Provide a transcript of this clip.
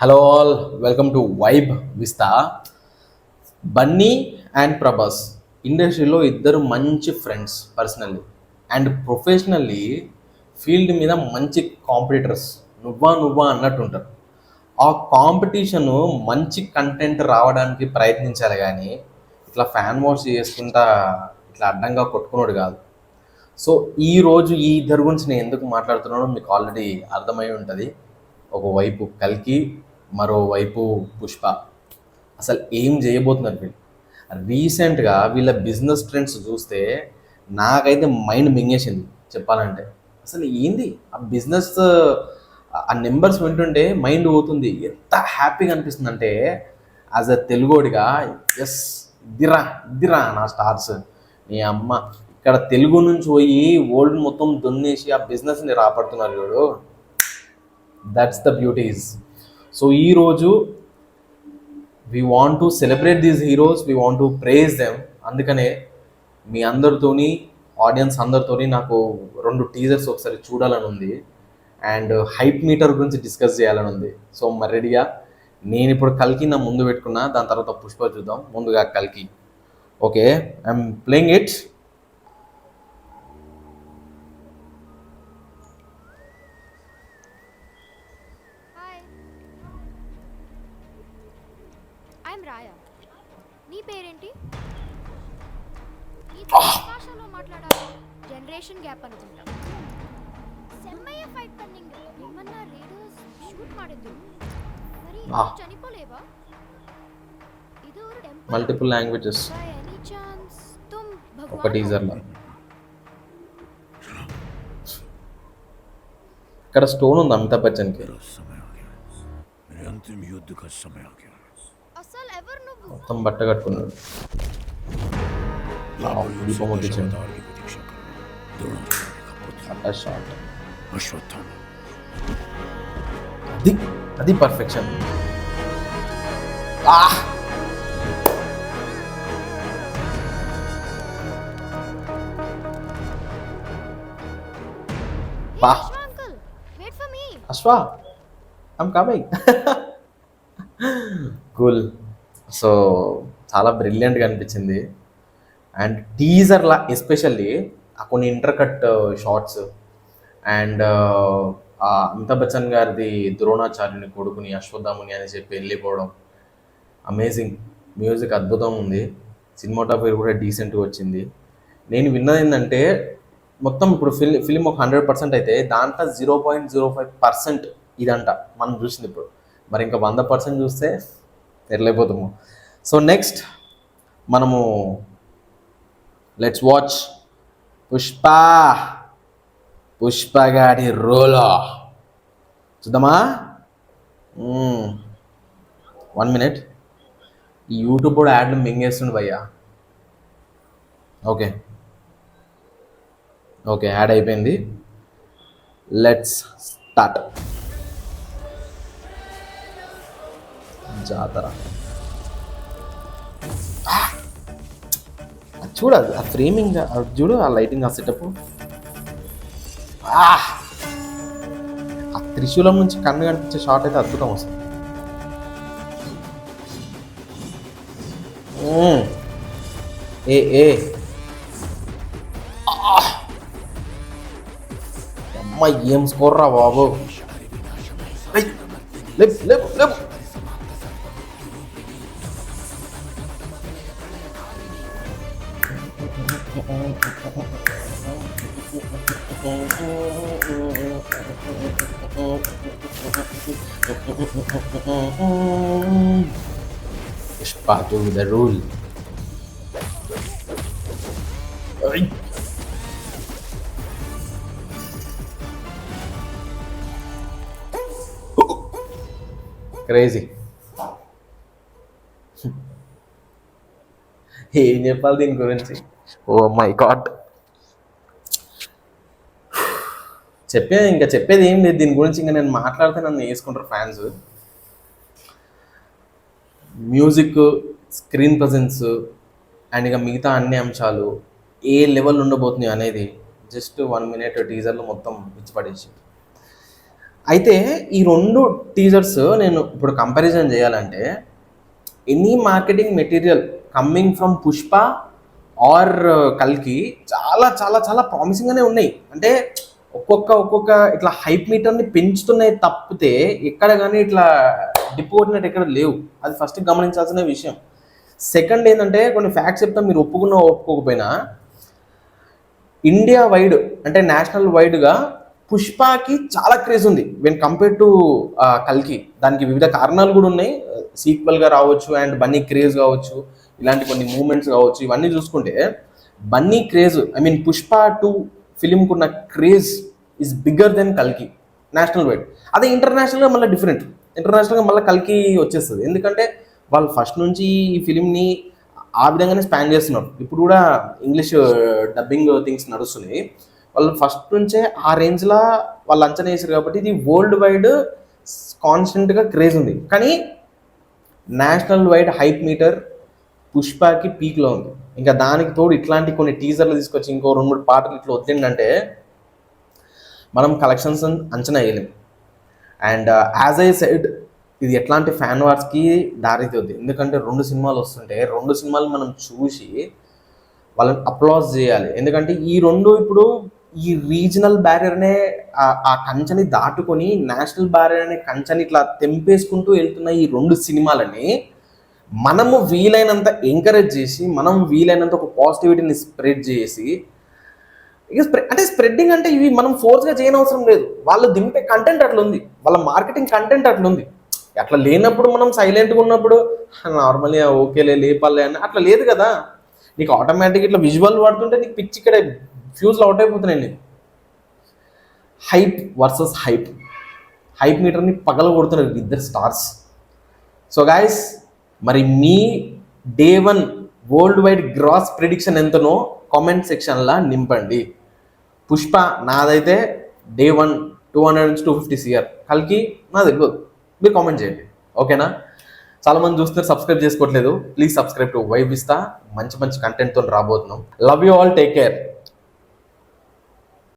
Hello all, welcome to Vibe Vista. Bunny and Prabhas ఇండస్ట్రీలో ఇద్దరు మంచి friends personally and professionally. Field మీద మంచి కాంపిటీటర్స్, నువ్వా అన్నట్టు ఉంటారు. ఆ కాంపిటీషను మంచి కంటెంట్ రావడానికి ప్రయత్నించాలి కానీ ఇట్లా ఫ్యాన్ వాష్ చేసుకుంటా ఇట్లా అడ్డంగా కొట్టుకున్నాడు కాదు. సో ఈరోజు ఈ ఇద్దరు గురించి నేను ఎందుకు మాట్లాడుతున్నానో మీకు ఆల్రెడీ అర్థమై ఉంటుంది. ఒకవైపు కల్కి, మరోవైపు పుష్ప. అసలు ఏం చేయబోతున్నారు వీళ్ళు? రీసెంట్గా వీళ్ళ బిజినెస్ ట్రెండ్స్ చూస్తే నాకైతే మైండ్ మింగేసింది చెప్పాలంటే. అసలు ఏంది ఆ బిజినెస్, ఆ నెంబర్స్ వింటుంటే మైండ్ పోతుంది. ఎంత హ్యాపీగా అనిపిస్తుంది అంటే యాజ్ అ తెలుగోడిగా, ఎస్, ఇదిరా నా స్టార్స్. నీ అమ్మ, ఇక్కడ తెలుగు నుంచి పోయి వరల్డ్ మొత్తం దున్నేసి ఆ బిజినెస్ని రాపడుతున్నారు చూడు. That's the beauties. సో ఈరోజు we want to celebrate these heroes, we want to praise them. అందుకనే మీ అందరితోని, ఆడియన్స్ అందరితోని నాకు 2 టీజర్స్ ఒకసారి చూడాలని ఉంది అండ్ హైప్ మీటర్ గురించి డిస్కస్ చేయాలని ఉంది. సో మరి రెడీగా నేను ఇప్పుడు కల్కి నా ముందు పెట్టుకున్నా, దాని తర్వాత పుష్ప చూద్దాం. ముందుగా కల్కి. Okay, I'm playing it. Hi, I'm Raya. నీ పేరేంటి? నీతో ఏ భాషలో మాట్లాడాలి? జనరేషన్ గ్యాప్ అనుకుంటా. సెమ్మయ్య ఫైట్ పన్నింగ్ ఏమన్నా రేడర్స్ షూట్ ಮಾಡಿದ್ರು. మరి చనిపోలేవా? ఇది ఒక temple. Multiple languages by any chance తుమ్ ఒక భగవాన్ టీజర్లో. ఇక్కడ స్టోన్ ఉంది అమితాబ్ బచ్చన్కి. समय आ गया मेरे अंतिम युद्ध का समय आ गया అసలు ఎవరు నువ్వు? మొత్తం బట్ట కట్టుకున్నాడు. దీపం ముట్టించాడు. दशावतार की प्रतीक्षा करो द्रोणाचार्य का पुत्र అట్లా షార్ట్. अश्वत्थामा అది అది పర్ఫెక్షన్. హే బా Ashwa uncle, wait for me. Ashwa, I'm coming. Cool. So చాలా బ్రిలియంట్గా అనిపించింది. అండ్ టీజర్లా ఎస్పెషల్లీ ఆ కొన్ని inter cut shots and Amitabh Bachchan గారిది ద్రోణాచార్యుని కొడుకుని అశ్వత్థాముని అని చెప్పి వెళ్ళిపోవడం అమేజింగ్. మ్యూజిక్ అద్భుతం ఉంది. సినిమాటోగ్రఫీ కూడా డీసెంట్గా వచ్చింది. నేను విన్నది ఏంటంటే మొత్తం ఇప్పుడు ఫిలిం ఒక 100% అయితే దాంట్లో 0.05% ఇదంట మనం చూసింది. ఇప్పుడు మరి ఇంకా 100% చూస్తే తెరలేకపోతాము. సో నెక్స్ట్ మనము లెట్స్ వాచ్ పుష్ప గారి రోలో చూద్దామా. 1 minute. ఈ యూట్యూబ్ కూడా యాడ్లు మింగేస్తుండు భయ్యా. ఓకే ఓకే, యాడ్ అయిపోయింది. Let's start. జాతర చూడాలి ఆ ఫ్రేమింగ్, చూడు ఆ లైటింగ్, ఆ సెటప్. ఆ త్రిశూలం నుంచి కన్ను కనిపించే షాట్ అయితే అద్భుతం వస్తుంది. ఏ ఏ అమ్మ, ఏం స్కోర్ రా బాబు. లేపు లేపు లేపు. Pushpa to the rule. Crazy. ఏం చెప్పాలి దీని గురించి? ఓ మై గాడ్, చెప్పేది ఏం లేదు దీని గురించి. ఇంకా నేను మాట్లాడితే నన్ను వేసుకుంటారు fans. Music, screen presence and ఇక మిగతా అన్ని అంశాలు ఏ లెవెల్ ఉండబోతున్నాయి అనేది జస్ట్ 1 minute టీజర్లో మొత్తం పిచ్చి పడేసి. అయితే ఈ రెండు టీజర్స్ నేను ఇప్పుడు కంపారిజన్ చేయాలంటే any marketing material coming from Pushpa or కల్కి చాలా చాలా చాలా ప్రామిసింగ్గానే ఉన్నాయి. అంటే ఒక్కొక్క ఇట్లా హైప్ మీటర్ని పెంచుతున్నాయి తప్పితే ఎక్కడ కానీ ఇట్లా డిప్ కొట్టినట్టు ఎక్కడ లేవు. అది ఫస్ట్ గమనించాల్సిన విషయం. సెకండ్ ఏంటంటే కొన్ని ఫ్యాక్ట్స్ చెప్తాం, మీరు ఒప్పుకోకపోయినా ఇండియా వైడ్ అంటే నేషనల్ వైడ్గా పుష్పకి చాలా క్రేజ్ ఉంది వెన్ కంపేర్ టు కల్కి. దానికి వివిధ కారణాలు కూడా ఉన్నాయి, సీక్వెల్గా రావచ్చు అండ్ బన్నీ క్రేజ్ కావచ్చు, ఇలాంటి కొన్ని మూమెంట్స్ కావచ్చు. ఇవన్నీ చూసుకుంటే Bunny craze, I mean Pushpa 2 ఫిలింకు ఉన్న క్రేజ్ ఈజ్ బిగ్గర్ దెన్ కల్కి నేషనల్ వైడ్. అదే ఇంటర్నేషనల్గా మళ్ళీ డిఫరెంట్. ఇంటర్నేషనల్గా మళ్ళీ కల్కి వచ్చేస్తుంది, ఎందుకంటే వాళ్ళు ఫస్ట్ నుంచి ఈ ఫిలింని ఆ విధంగానే స్పాన్ చేస్తున్నారు. ఇప్పుడు కూడా ఇంగ్లీష్ డబ్బింగ్ థింగ్స్ నడుస్తున్నాయి. వాళ్ళు ఫస్ట్ నుంచే ఆ రేంజ్లో వాళ్ళు అంచనా వేసారు కాబట్టి ఇది వరల్డ్ వైడ్ కాన్స్టెంట్గా క్రేజ్ ఉంది. కానీ నేషనల్ వైడ్ హైప్ మీటర్ పుష్పకి పీక్లో ఉంది. ఇంకా దానికి తోడు ఇట్లాంటి కొన్ని టీజర్లు తీసుకొచ్చి ఇంకో 2-3 పాటలు ఇట్లా వదిలిందంటే మనం కలెక్షన్స్ అంచనా వేయలేం. అండ్ యాజ్ ఐ సెడ్, ఇది ఎట్లాంటి ఫ్యాన్ వార్స్కి దారితీద్ది. ఎందుకంటే 2 సినిమాలు వస్తుంటే 2 సినిమాలు మనం చూసి వాళ్ళని అప్లాజ్ చేయాలి. ఎందుకంటే ఈ 2 ఇప్పుడు ఈ రీజనల్ బ్యారియర్నే ఆ కంచెని దాటుకొని నేషనల్ బ్యారియర్ అనే కంచెని ఇట్లా తెంపేసుకుంటూ వెళ్తున్న ఈ 2 సినిమాలని మనము వీలైనంత ఎంకరేజ్ చేసి, మనం వీలైనంత ఒక పాజిటివిటీని స్ప్రెడ్ చేసి, ఇక అంటే స్ప్రెడ్డింగ్ అంటే ఇవి మనం ఫోర్స్గా చేయనవసరం లేదు. వాళ్ళు దింపే కంటెంట్ అట్లా ఉంది, వాళ్ళ మార్కెటింగ్ కంటెంట్ అట్లా ఉంది. అట్లా లేనప్పుడు మనం సైలెంట్గా ఉన్నప్పుడు నార్మల్గా ఓకేలే లేపాలే అని అట్లా లేదు కదా. నీకు ఆటోమేటిక్ ఇట్లా విజువల్ పడుతుంటే నీకు పిచ్చి ఇక్కడ ఫ్యూజ్లు అవుట్ అయిపోతున్నాయి. నీకు హైప్ వర్సెస్ హైప్ మీటర్ని పగల కొడుతున్నారు ఇద్దరు స్టార్స్. సో గాయస్, మరి మీ day 1 world wide gross prediction ఎంతనో కామెంట్ సెక్షన్లో నింపండి. పుష్ప నాదైతే డే 1 200-250 CR, కల్కి నా తెలియదు, మీరు కామెంట్ చేయండి. ఓకేనా? చాలామంది చూస్తే సబ్స్క్రైబ్ చేసుకోవట్లేదు, please subscribe to Vibe Vista. మంచి కంటెంట్తో రాబోతున్నాం. Love you all, take care.